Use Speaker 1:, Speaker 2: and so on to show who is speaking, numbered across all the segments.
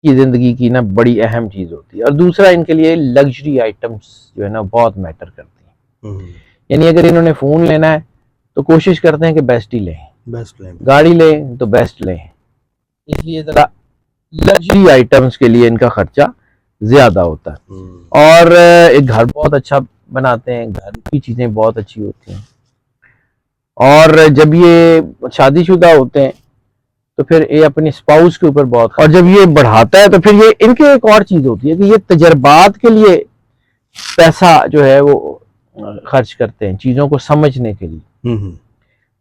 Speaker 1: की ज़िंदगी की ना बड़ी अहम चीज़ होती है। और दूसरा, इनके लिए लग्जरी आइटम्स जो है ना बहुत मैटर करती हैं। यानी अगर इन्होंने फ़ोन लेना है तो कोशिश करते हैं कि बेस्ट ही लें, गाड़ी लें तो बेस्ट लें, इसलिए ज़रा लग्जरी आइटम्स के लिए इनका खर्चा ज़्यादा होता है। और एक घर बहुत अच्छा बनाते हैं, घर की चीज़ें बहुत अच्छी होती हैं। और जब ये शादीशुदा होते हैं तो फिर ये अपनी स्पाउस के ऊपर बहुत, और जब ये बढ़ाता है तो फिर ये इनके एक और चीज़ होती है कि ये तजर्बात के लिए पैसा जो है वो खर्च करते हैं, चीज़ों को समझने के लिए।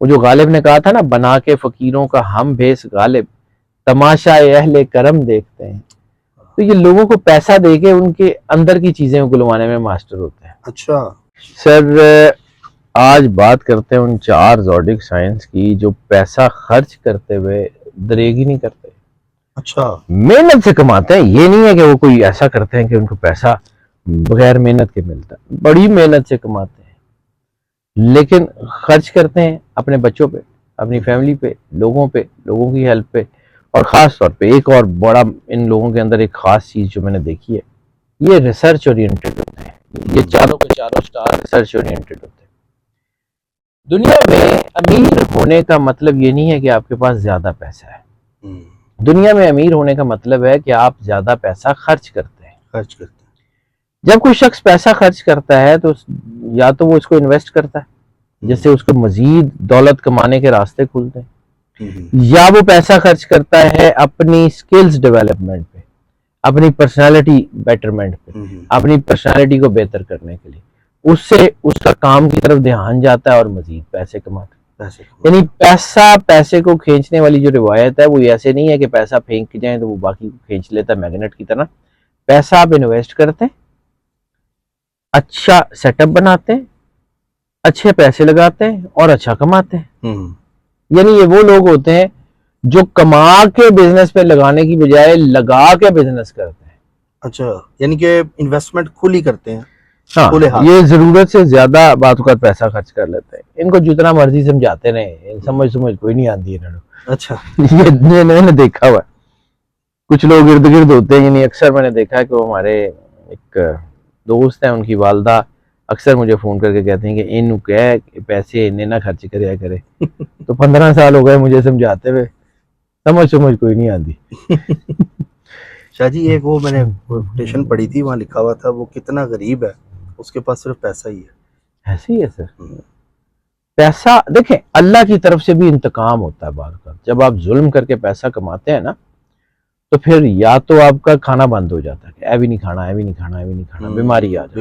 Speaker 1: वो जो गालिब ने कहा था ना, बना के फ़कीरों का हम भेस गालिब, तमाशा अहले करम देखते हैं। तो ये लोगों को पैसा देके उनके अंदर की चीज़ें उगलवाने में मास्टर होते हैं।
Speaker 2: अच्छा
Speaker 1: सर, आज बात करते हैं उन 4 ज़ोडिक साइंस की जो पैसा खर्च करते हुए दरेगी नहीं करते।
Speaker 2: अच्छा,
Speaker 1: मेहनत से कमाते हैं, ये नहीं है कि वो कोई ऐसा करते हैं कि उनको पैसा बगैर मेहनत के मिलता है। बड़ी मेहनत से कमाते हैं, लेकिन खर्च करते हैं अपने बच्चों पे, अपनी फैमिली पे, लोगों की हेल्प पे। और ख़ास तौर पे एक और बड़ा इन लोगों के अंदर एक ख़ास चीज़ जो मैंने देखी है, ये रिसर्च ओरिएंटेड होते हैं। ये चारों के चारों स्टार रिसर्च ओरिएंटेड होते हैं। दुनिया में अमीर होने का मतलब ये नहीं है कि आपके पास ज़्यादा पैसा है। दुनिया में अमीर होने का मतलब है कि आप ज़्यादा पैसा खर्च करते हैं। जब कोई शख्स पैसा खर्च करता है तो या तो वो इसको इन्वेस्ट करता है, जिससे उसको मजीद दौलत कमाने के रास्ते खुलते हैं, या वो पैसा खर्च करता है अपनी स्किल्स डेवलपमेंट पे, अपनी पर्सनालिटी बेटरमेंट पे, अपनी पर्सनालिटी को बेहतर करने के लिए। उससे उसका काम की तरफ ध्यान जाता है और मजीद पैसे कमाता है। यानी पैसे को खींचने वाली जो रिवायत है वो ऐसे नहीं है कि पैसा फेंक के जाए तो वो बाकी को खींच लेता है मैग्नेट की तरह। पैसा आप इन्वेस्ट करते हैं, अच्छा सेटअप बनाते हैं, अच्छे पैसे लगाते हैं और अच्छा कमाते हैं। यानी ये वो लोग होते हैं जो कमा के बिजनेस पे लगाने की बजाय लगा के बिजनेस करते हैं।
Speaker 2: अच्छा, यानी कि इन्वेस्टमेंट खुली करते हैं।
Speaker 1: हाँ, ये जरूरत से ज्यादा बातों का पैसा खर्च कर लेते हैं। इनको जितना मर्जी समझाते रहे, समझ कोई नहीं आती इन्होंने।
Speaker 2: अच्छा
Speaker 1: ये मैंने देखा हुआ, कुछ लोग इर्द गिर्द होते हैं। यानी अक्सर मैंने देखा है कि वो हमारे एक दोस्त हैं, उनकी वालदा अक्सर मुझे फ़ोन करके कहते हैं कि इन कह पैसे इन्हें ना खर्च करे करे। तो 15 साल हो गए मुझे समझाते हुए, समझ कोई नहीं आती।
Speaker 2: शाह जी, एक वो मैंने कोटेशन पढ़ी थी, वहाँ लिखा हुआ था वो कितना गरीब है, उसके पास सिर्फ पैसा ही है।
Speaker 1: ऐसे ही है सर। पैसा देखें, अल्लाह की तरफ से भी इंतकाम होता है बार बार। जब आप जुल्म करके पैसा कमाते हैं ना, तो फिर या तो आपका खाना बंद हो जाता है कि ऐ भी नहीं खाना, ऐ भी नहीं खाना, ऐ भी नहीं खाना, बीमारी आ जाती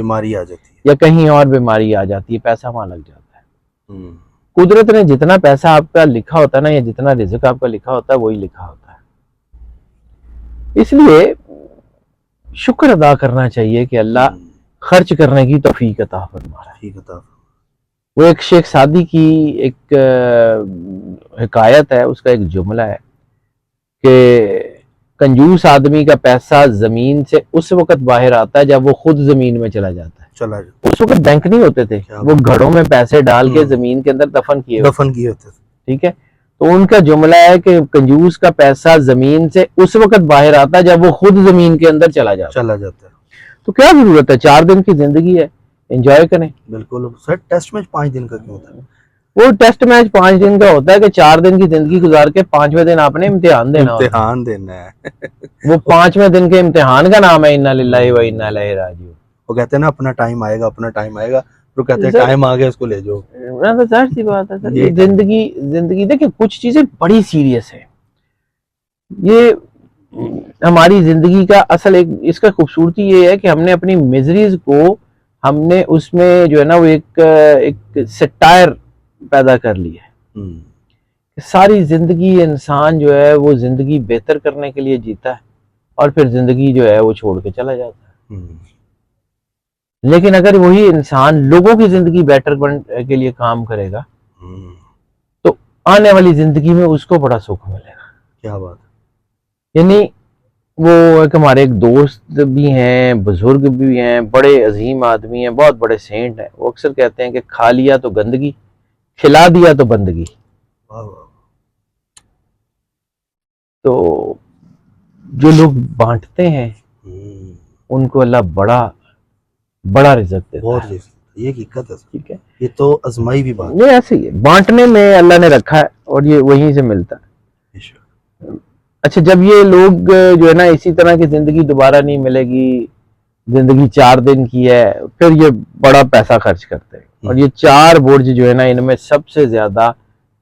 Speaker 1: है, या कहीं और बीमारी आ जाती है, पैसा वहां लग जाता है। कुदरत ने जितना पैसा आपका लिखा होता है ना, या जितना रिज़्क आपका लिखा होता है, वही लिखा होता है। इसलिए शुक्र अदा करना चाहिए कि अल्लाह खर्च करने की तौफीक अता फरमा रहा है। वो एक शेख सादी की एक हिकायत है, उसका एक जुमला है कि कंजूस आदमी का पैसा जमीन से उस वक्त बाहर आता है जब वो खुद जमीन में चला जाता है। उस वक्त बैंक नहीं होते थे, वो घड़ों में पैसे डाल के जमीन के अंदर दफन किए होते। ठीक है, तो उनका जुमला है कि कंजूस का पैसा जमीन से उस वक्त बाहर आता है जब वो खुद जमीन के अंदर चला जाता है। तो क्या जरूरत है, 4 दिन की जिंदगी है, एंजॉय करें।
Speaker 2: बिल्कुल सर, टेस्ट मैच 5 दिन का क्यों होता है?
Speaker 1: वो टेस्ट मैच 5 दिन का होता है कि 4 दिन की जिंदगी गुजार के 5वें दिन आपने इम्तिहान देना
Speaker 2: है।
Speaker 1: वो 5वें दिन के इम्तिहान का नाम है इन्ना लिल्लाहि व इन्ना इलैहि राजिऊन।
Speaker 2: वो कहते हैं ना अपना टाइम आएगा, तो कहते हैं टाइम आ गया, इसको ले जाओ।
Speaker 1: तो जाहिर सी बात है सर, ये जिंदगी देखिए, कुछ चीजें बड़ी सीरियस है। ये हमारी जिंदगी का असल एक इसका खूबसूरती ये है कि हमने अपनी मिजरीज को, हमने उसमें जो है ना वो एक सटायर पैदा कर ली है। सारी जिंदगी इंसान जो है वो जिंदगी बेहतर करने के लिए जीता है और फिर जिंदगी जो है वो छोड़ के चला जाता है। लेकिन अगर वही इंसान लोगों की जिंदगी बेटर बनने के लिए काम करेगा तो आने वाली जिंदगी में उसको बड़ा सुख मिलेगा।
Speaker 2: क्या बात
Speaker 1: है। यानी वो एक हमारे एक दोस्त भी हैं, बुजुर्ग भी हैं, बड़े अजीम आदमी हैं, बहुत बड़े सेंट हैं। वो अक्सर कहते हैं कि खा लिया तो गंदगी, खिला दिया तो बंदगी। तो जो लोग बांटते हैं उनको अल्लाह बड़ा बड़ा रिज़्क देता
Speaker 2: बहुत
Speaker 1: है।
Speaker 2: रिस्क, ये हकीकत है।
Speaker 1: ठीक है,
Speaker 2: ये तो आजमाई भी बात
Speaker 1: ये ऐसे ही है, बांटने में अल्लाह ने रखा है और ये वहीं से मिलता है।
Speaker 2: है।
Speaker 1: अच्छा, जब ये लोग जो है ना इसी तरह की जिंदगी दोबारा नहीं मिलेगी, जिंदगी 4 दिन की है, फिर ये बड़ा पैसा खर्च करते हैं। और ये 4 बुर्ज जो है ना, इनमें सबसे ज्यादा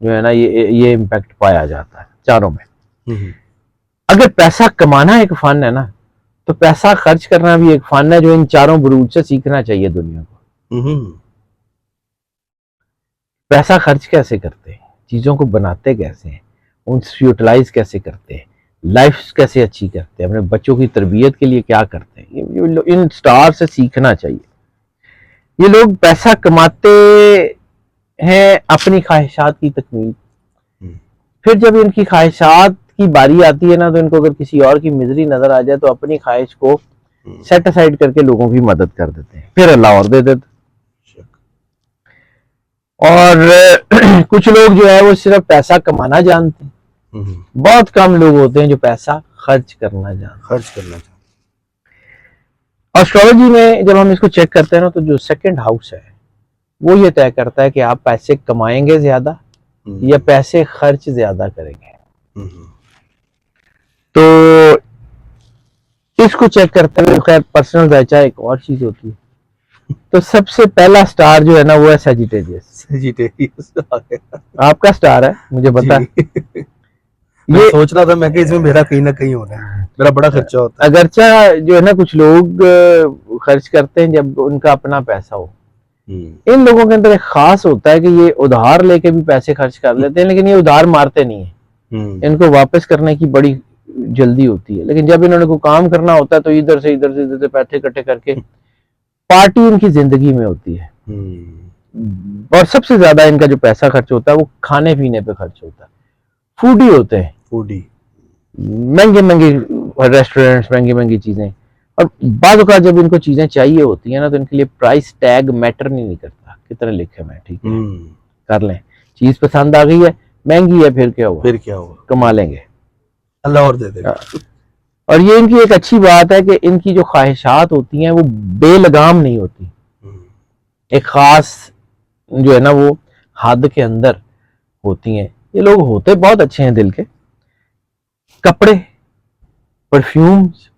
Speaker 1: जो है ना ये इम्पैक्ट पाया जाता है चारों में। अगर पैसा कमाना एक फन है ना, तो पैसा खर्च करना भी एक फन है जो इन चारों बुरूज से सीखना चाहिए दुनिया को। पैसा खर्च कैसे करते हैं, चीजों को बनाते कैसे हैं, उनसे यूटिलाइज कैसे करते हैं, लाइफ कैसे अच्छी करते हैं, अपने बच्चों की तरबियत के लिए क्या करते हैं, इन स्टार से सीखना चाहिए। ये लोग पैसा कमाते हैं अपनी ख्वाहिशात की तकमील, फिर जब इनकी ख्वाहिशात की बारी आती है ना, तो इनको अगर किसी और की मिजरी नजर आ जाए तो अपनी ख्वाहिश को सेट असाइड करके लोगों की मदद कर देते हैं, फिर अल्लाह और दे देते। और कुछ लोग जो है वो सिर्फ पैसा कमाना जानते हैं, बहुत कम लोग होते हैं जो पैसा खर्च करना जानते हैं। एस्ट्रोलॉजी में जब हम इसको चेक करते हैं ना, तो जो सेकंड हाउस है वो ये तय करता है कि आप पैसे कमाएंगे ज्यादा या पैसे खर्च ज्यादा करेंगे। तो इसको चेक करते हुए खैर पर्सनल दायचा एक और चीज होती है। तो सबसे पहला स्टार जो है ना वो है सजिटेरियस। आपका स्टार है, मुझे पता है।
Speaker 2: मैं सोच रहा था मैं कि इसमें मेरा कहीं ना कहीं होना है, मेरा बड़ा खर्चा होता है।
Speaker 1: अगरचा जो है ना कुछ लोग खर्च करते हैं जब उनका अपना पैसा हो। इन लोगों के अंदर एक खास होता है कि ये उधार लेके भी पैसे खर्च कर लेते हैं, लेकिन ये उधार मारते नहीं है, इनको वापस करने की बड़ी जल्दी होती है। लेकिन जब इन्होंने को काम करना होता है तो इधर से पैसे इकट्ठे करके पार्टी इनकी जिंदगी में होती है। और सबसे ज्यादा इनका जो पैसा खर्च होता है वो खाने पीने पे खर्च होता है। फूडी होते हैं, फूडी, महंगे महंगे रेस्टोरेंट्स, महंगी महंगी चीजें। और बाद का जब इनको चीजें चाहिए होती है ना, तो इनके लिए प्राइस टैग मैटर नहीं करता, कितने लिखे मैं, ठीक है कर लें, चीज पसंद आ गई है, महंगी है, फिर क्या हुआ, कमा लेंगे, अल्लाह और दे देगा। और ये इनकी एक अच्छी बात है कि इनकी जो ख्वाहिशात होती हैं वो बेलगाम नहीं होती, एक खास जो है ना वो हद के अंदर होती हैं। ये लोग होते बहुत अच्छे हैं दिल के। कपड़े, परफ्यूम्स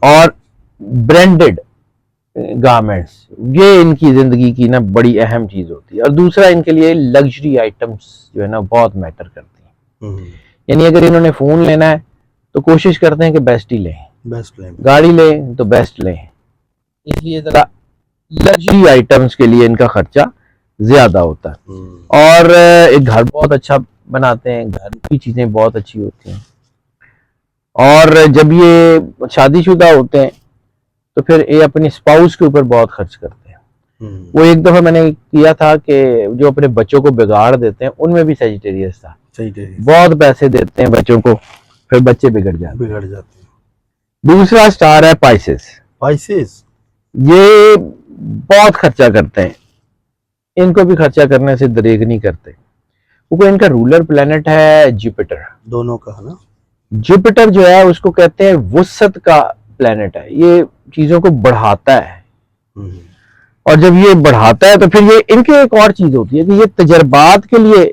Speaker 1: और ब्रांडेड गारमेंट्स, ये इनकी जिंदगी की ना बड़ी अहम चीज होती है। और दूसरा इनके लिए लग्जरी आइटम्स जो है ना बहुत मैटर करती हैं। यानी अगर इन्होंने फोन लेना है तो कोशिश करते हैं कि बेस्ट ही लें, गाड़ी लें तो बेस्ट लें, इसलिए जरा लग्जरी आइटम्स के लिए इनका खर्चा ज्यादा होता है। और एक घर बहुत अच्छा बनाते हैं, घर की चीजें बहुत अच्छी होती हैं। और जब ये शादीशुदा होते हैं तो फिर ये अपनी स्पाउस के ऊपर बहुत खर्च करते हैं। वो एक दफा मैंने किया था कि जो अपने बच्चों को बिगाड़ देते हैं उनमें भी सजिटेरियस था, बहुत पैसे देते हैं बच्चों को, फिर बच्चे बिगड़ जाते हैं। दूसरा स्टार है पाइसेस। ये बहुत खर्चा करते हैं, इनको भी खर्चा करने से दरेग नहीं करते, क्योंकि इनका रूलर प्लेनेट है जुपिटर, दोनों का है ना। जुपिटर जो है उसको कहते हैं वुसत का प्लेनेट है, ये चीजों को बढ़ाता है। और जब ये बढ़ाता है तो फिर ये इनकी एक और चीज होती है कि ये तजर्बात के लिए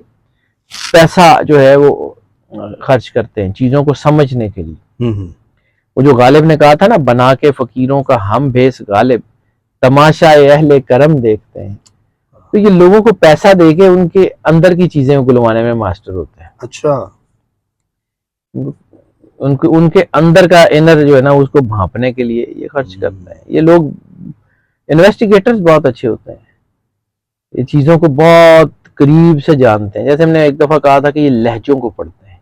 Speaker 1: पैसा जो है वो खर्च करते हैं, चीजों को समझने के लिए। वो जो गालिब ने कहा था ना, बना के फकीरों का हम भेस गालिब, तमाशा अहले करम देखते हैं। तो ये लोगों को पैसा देके उनके अंदर की चीजें उगलवाने में मास्टर होते हैं। अच्छा, उनके अंदर का इनर जो है ना उसको भांपने के लिए ये खर्च करते हैं। ये लोग इन्वेस्टिगेटर्स बहुत अच्छे होते हैं, ये चीजों को बहुत करीब से जानते हैं। जैसे हमने एक दफा कहा था कि ये लहजों को पढ़ते हैं,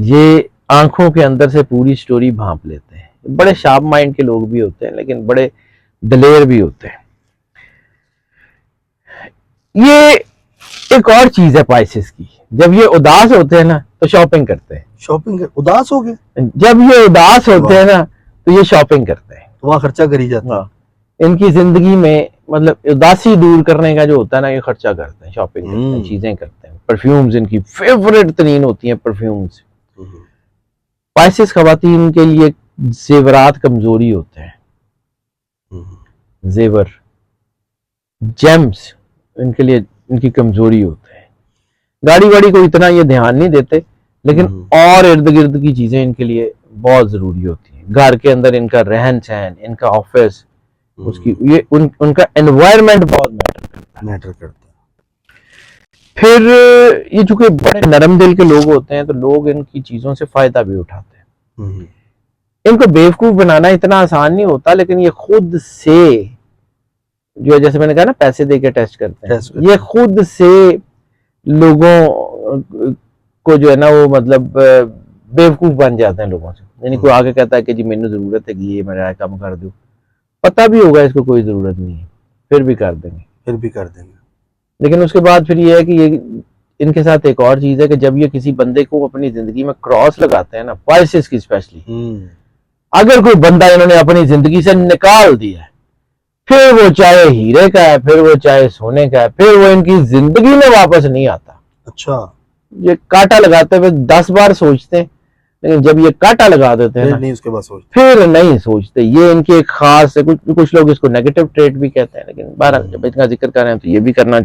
Speaker 1: ये आंखों के अंदर से पूरी स्टोरी भांप लेते हैं। बड़े शार्प माइंड के लोग भी होते हैं, लेकिन बड़े दलेर भी होते हैं। ये एक और चीज है पाइसेस की, जब ये उदास होते हैं ना तो शॉपिंग करते हैं। उदास हो गए, जब ये उदास होते हैं ना तो ये शॉपिंग करते हैं, वहां खर्चा करी जाता है। इनकी जिंदगी में मतलब उदासी दूर करने का जो होता है ना, ये खर्चा करते हैं, शॉपिंग करते हैं, चीजें करते हैं। परफ्यूम्स इनकी फेवरेट तरीन होती हैं, परफ्यूम्स। पाइसेस खवातीन के लिए जेवरात कमजोरी होते हैं, जेवर जेम्स इनके लिए इनकी कमजोरी होते हैं। गाड़ी वाड़ी को इतना ये ध्यान नहीं देते, लेकिन और इर्द गिर्द की चीजें इनके लिए बहुत जरूरी होती हैं। घर के अंदर इनका रहन सहन, इनका ऑफिस, उसकी ये उनका एनवायरनमेंट बहुत मैटर करता है। फिर ये चूंकि बड़े नरम दिल के लोग होते हैं, तो लोग इनकी चीजों से फायदा भी उठाते हैं। इनको बेवकूफ बनाना इतना आसान नहीं होता, लेकिन ये खुद से जो है, जैसे मैंने कहा ना, पैसे दे के टेस्ट करते हैं, ये खुद से लोगों को जो है ना वो मतलब बेवकूफ बन जाते हैं लोगों से। यानी कोई आगे कहता है कि जी मैंने जरूरत है कि ये मेरा काम कर दो, पता भी होगा इसको कोई जरूरत नहीं है, फिर भी कर देंगे। लेकिन उसके बाद फिर ये है कि ये इनके साथ एक और चीज है कि जब ये किसी बंदे को अपनी जिंदगी में क्रॉस लगाते हैं ना, पाइसेस की स्पेशली, अगर कोई बंदा इन्होंने अपनी जिंदगी से निकाल दिया है, फिर वो चाहे हीरे का है, फिर वो चाहे सोने का है, फिर वो इनकी जिंदगी में वापस नहीं आता।
Speaker 2: अच्छा,
Speaker 1: ये कांटा लगाते हुए 10 बार सोचते हैं, लेकिन जब ये कांटा लगा देते हैं ना,
Speaker 2: नहीं उसके बाद
Speaker 1: फिर नहीं सोचते। ये इनकी एक खास है, कुछ लोग इसको नेगेटिव ट्रेट भी कहते हैं, लेकिन बहरहाल जब इतना जिक्र कर रहे हैं तो ये भी करना,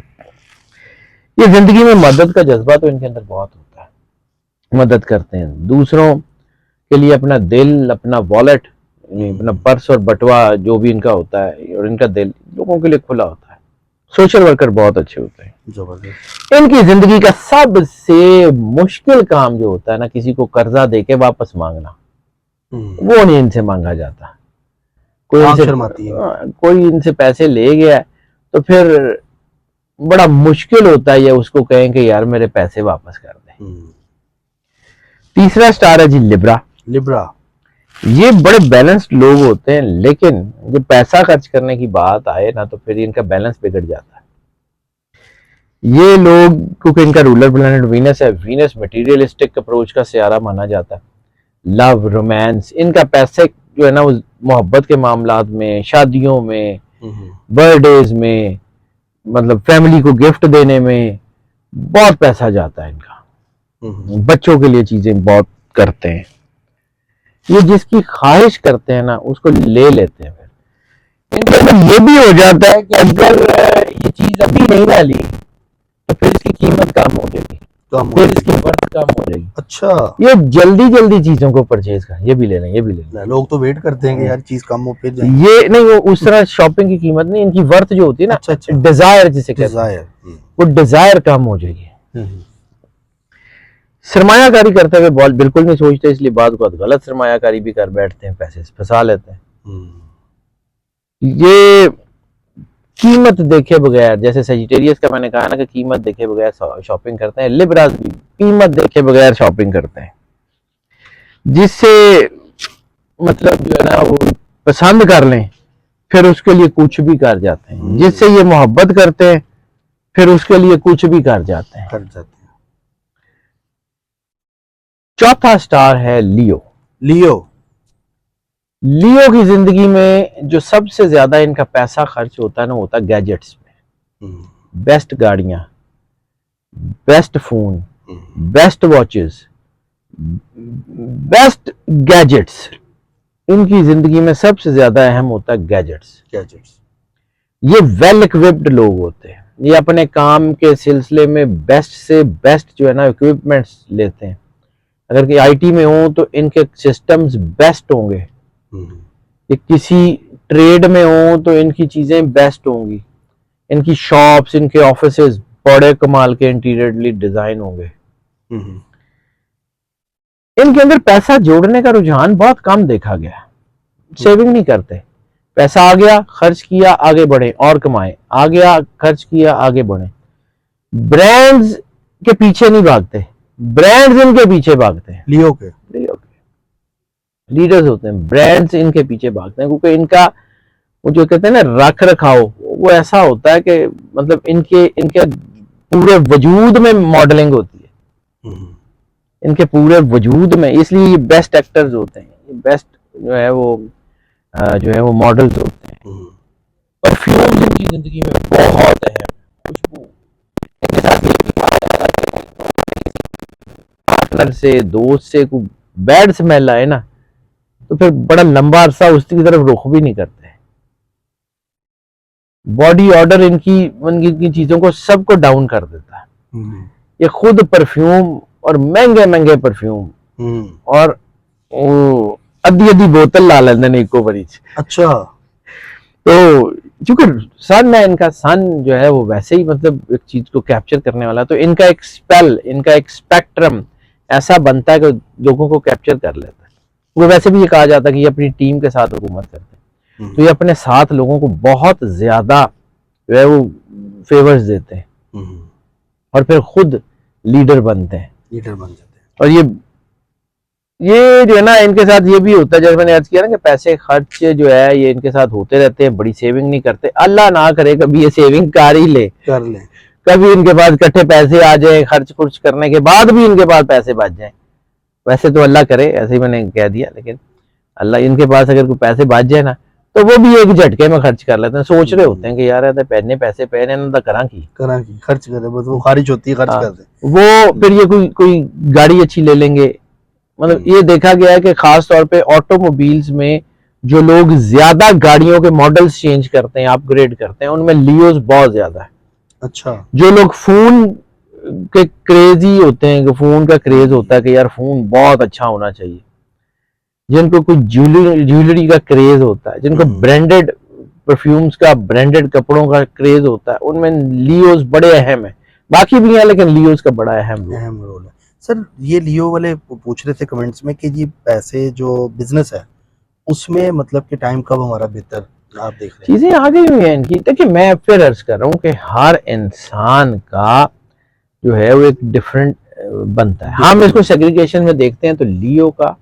Speaker 1: ये जिंदगी में मदद का जज्बा तो इनके अंदर बहुत होता है, मदद करते हैं दूसरों के लिए। अपना दिल, अपना वॉलेट, अपना पर्स और बटवा जो भी इनका होता है, और इनका दिल लोगों के लिए खुला होता है। सोशल वर्कर बहुत अच्छे होते हैं।
Speaker 2: जबरदस्त।
Speaker 1: इनकी जिंदगी का सबसे मुश्किल काम जो होता है ना, किसी को कर्जा देके वापस मांगना, वो नहीं इनसे मांगा जाता। कोई इनसे पैसे ले गया तो फिर बड़ा मुश्किल होता है ये उसको कहें कि यार मेरे पैसे वापस कर दे। तीसरा स्टार है जी लिब्रा। ये बड़े बैलेंस्ड लोग होते हैं, लेकिन जब पैसा खर्च करने की बात आए ना, तो फिर इनका बैलेंस बिगड़ जाता है। ये लोग, क्योंकि इनका रूलर प्लैनेट वीनस है, वीनस मटेरियलिस्टिक अप्रोच का सियारा माना जाता है। लव, रोमांस, इनका पैसे जो है ना वो मोहब्बत के मामलात में, शादियों में, बर्थडेज में, मतलब फैमिली को गिफ्ट देने में बहुत पैसा जाता है इनका। बच्चों के लिए चीजें बहुत करते हैं। ये जिसकी ख्वाहिश करते हैं ना, उसको ले लेते हैं। फिर इनके अंदर ये भी हो जाता है कि अगर ये चीज अभी नहीं डाली तो फिर इसकी कीमत कम हो जाएगी, फिर इसकी वर्थ कम हो जाएगी।
Speaker 2: अच्छा,
Speaker 1: ये जल्दी चीजों को परचेज कर, ये भी ले लें।
Speaker 2: लोग तो वेट करते हैं कि यार चीज कम हो फिर जाए।
Speaker 1: ये नहीं, वो उस तरह शॉपिंग की कीमत नहीं, इनकी वर्थ जो होती है ना, डिजायर जिसे कहते हैं, वो डिजायर कम हो जाएगी। सरमायाकारी करते हुए बिल्कुल नहीं सोचते, इसलिए बाद गलत सरमायाकारी भी कर बैठते हैं, पैसे फंसा लेते हैं। ये कीमत देखे बगैर, जैसे सेजिटेरियस का मैंने कहा ना कि कीमत देखे बगैर शॉपिंग करते हैं, लिब्रास भी कीमत देखे बगैर शॉपिंग करते हैं, जिससे मतलब जो है ना वो पसंद कर लें फिर उसके लिए कुछ भी कर जाते हैं। जिससे ये मोहब्बत करते हैं फिर उसके लिए कुछ भी कर जाते हैं। चौथा स्टार है लियो की जिंदगी में जो सबसे ज्यादा इनका पैसा खर्च होता है ना, होता है गैजेट्स में। बेस्ट गाड़ियां, best phone, best watches, best gadgets, इनकी जिंदगी में सबसे ज्यादा अहम होता है गैजेट्स। ये वेल इक्विप्ड लोग होते हैं, ये अपने काम के सिलसिले में बेस्ट से बेस्ट जो है ना इक्विपमेंट्स लेते हैं। अगर कि आईटी में हो तो इनके सिस्टम्स बेस्ट होंगे, ये किसी ट्रेड में हो तो इनकी चीजें बेस्ट होंगी, इनकी शॉप्स, इनके ऑफिसेज बड़े कमाल के इंटीरियरली डिजाइन होंगे। इनके अंदर पैसा जोड़ने का रुझान बहुत कम देखा गया, सेविंग नहीं करते। पैसा आ गया, खर्च किया, आगे बढ़े और कमाए, आ गया, खर्च किया, आगे बढ़े। ब्रांड्स के पीछे नहीं भागते, ब्रांड्स इनके पीछे भागते हैं। लियो के लीडर्स होते हैं, ब्रांड्स इनके पीछे भागते हैं, क्योंकि इनका वो जो कहते हैं ना रख रखाव, वो ऐसा होता है कि मतलब इनके पूरे वजूद में मॉडलिंग होती है, इनके पूरे वजूद में। इसलिए ये बेस्ट एक्टर्स होते हैं, ये बेस्ट जो है वो मॉडल्स होते हैं। परफ्यूम्स इनकी जिंदगी में बहुत अहम, खुशबू इनके साथ पार्टनर से, दोस्त से बैड स्मेल आए ना तो फिर बड़ा लंबा अरसा उसकी तरफ रुख भी नहीं करते। बॉडी ऑर्डर इनकी चीजों को सबको डाउन कर देता है। ये खुद परफ्यूम और महंगे महंगे परफ्यूम और अद्धी अद्धी बोतल ला लेते हैं इको बड़ी।
Speaker 2: अच्छा।
Speaker 1: तो क्योंकि सन है इनका, सन जो है वो वैसे ही मतलब एक चीज को कैप्चर करने वाला, तो इनका एक स्पेल, इनका एक स्पेक्ट्रम ऐसा बनता है कि लोगों को कैप्चर कर लेता है। वो वैसे भी ये कहा जाता है कि ये अपनी टीम के साथ हुकूमत करते हैं, तो ये अपने साथ लोगों को बहुत ज्यादा जो है वो फेवर्स देते हैं और फिर खुद लीडर बनते हैं। और ये जो है ना इनके साथ ये भी होता है, जैसे मैंने अर्ज किया ना कि पैसे खर्च जो है ये इनके साथ होते रहते हैं, बड़ी सेविंग नहीं करते। अल्लाह ना करे कभी ये सेविंग कर ले, कभी इनके पास इकट्ठे पैसे आ जाए, खर्च खुर्च करने के बाद भी इनके पास पैसे बच जाए। वैसे तो अल्लाह करे, ऐसे ही मैंने कह दिया, लेकिन अल्लाह इनके पास अगर कोई पैसे बच जाए ना तो वो भी एक झटके में खर्च कर लेते हैं। सोच रहे होते हैं कि यार पहने पैसे पहने ना करा की
Speaker 2: खर्च करे, बस वो खारिज होती है, खर्च कर दे।
Speaker 1: वो फिर ये कोई गाड़ी अच्छी ले लेंगे। मतलब ये देखा गया है कि खास तौर पे ऑटोमोबाइल्स में जो लोग ज्यादा गाड़ियों के मॉडल्स चेंज करते हैं, अपग्रेड करते हैं, उनमें लियोस बहुत ज्यादा है।
Speaker 2: अच्छा।
Speaker 1: जो लोग फोन के क्रेजी होते हैं, फोन का क्रेज होता है कि यार फोन बहुत अच्छा होना चाहिए, जिनको कोई ज्वेलरी का क्रेज होता है, जिनको ब्रांडेड परफ्यूम्स का, ब्रांडेड कपड़ों का क्रेज होता है, उनमें लियोस बड़े अहम है। बाकी भी है लेकिन लियोस का बड़ा अहम रोल है।
Speaker 2: सर ये लियो वाले पूछ रहे थे कमेंट्स में कि ये पैसे जो बिजनेस है उसमें मतलब कि टाइम कब हमारा बेहतर आप देख रहे हैं?
Speaker 1: चीजें आ गई हुई हैं इनकी। देखिए मैं फिर अर्ज कर रहा हूँ कि हर इंसान का जो है वो एक डिफरेंट बनता है। हम इसको सेग्रीगेशन में देखते हैं तो लियो का,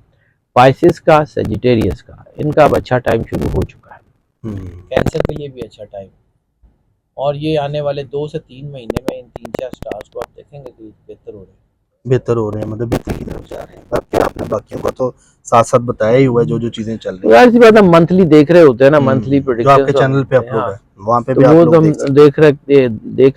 Speaker 1: पाइसेस का, सेजिटेरियस का, इनका अब अच्छा टाइम शुरू हो चुका है। कैंसर के लिए भी अच्छा टाइम, और ये आने वाले 2 से 3 महीने में इन 3-4 स्टार्स को आप देखेंगे कि बेहतर हो रहे हैं,
Speaker 2: मतलब बेहतर की तरफ जा रहे हैं। बाकी आपने बाकियों को तो साथ साथ बताया ही हुआ है जो चीजें चल रही
Speaker 1: है। यार सी बात है, मंथली देख रहे होते हैं ना, मंथली
Speaker 2: प्रेडिक्शन आपके चैनल पे अपलोड है, वहाँ पे भी
Speaker 1: तो
Speaker 2: आप
Speaker 1: वो
Speaker 2: लोग
Speaker 1: देख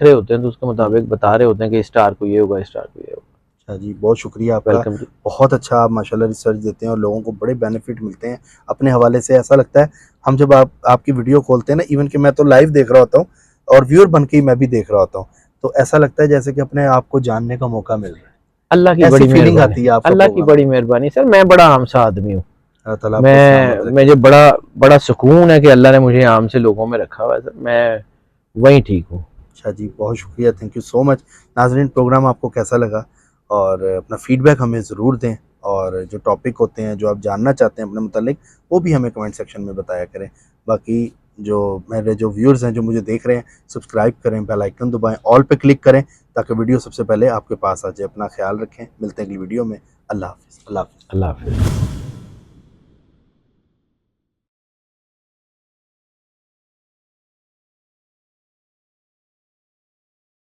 Speaker 1: रहे होते हैं, तो उसके मुताबिक बता रहे होते हैं कि स्टार को ये होगा, स्टार को ये होगा।
Speaker 2: अच्छा जी, बहुत शुक्रिया आपका, बहुत अच्छा आप माशाल्लाह रिसर्च देते हैं और लोगों को बड़े बेनिफिट मिलते हैं अपने हवाले से। ऐसा लगता है हम जब आपकी वीडियो खोलते हैं ना, इवन कि मैं तो लाइव देख रहा होता हूँ और व्यूअर बन के ही मैं भी देख रहा होता हूँ, तो ऐसा लगता है जैसे कि अपने आप को जानने का मौका मिल रहा है।
Speaker 1: अल्लाह की बड़ी
Speaker 2: फीलिंग आती है,
Speaker 1: अल्लाह की बड़ी मेहरबानी। सर मैं बड़ा आम सा आदमी हूँ, मुझे बड़ा सुकून है कि अल्लाह ने मुझे आम से लोगों में रखा हुआ है। सर मैं वही ठीक हूँ।
Speaker 2: अच्छा जी, बहुत शुक्रिया, थैंक यू सो मच। नाज़रीन, प्रोग्राम आपको कैसा लगा और अपना फीडबैक हमें ज़रूर दें, और जो टॉपिक होते हैं जो आप जानना चाहते हैं अपने मुतालिक, वो भी हमें कमेंट सेक्शन में बताया करें। बाकी जो मेरे जो व्यूअर्स हैं जो मुझे देख रहे हैं, सब्सक्राइब करें, बेल आइकन दबाएं, ऑल पे क्लिक करें ताकि वीडियो सबसे पहले आपके पास आ जाए। अपना ख्याल रखें, मिलते हैं अगली वीडियो में। अल्लाह हाफ़िज़।
Speaker 1: अल्लाह हाफ़िज़।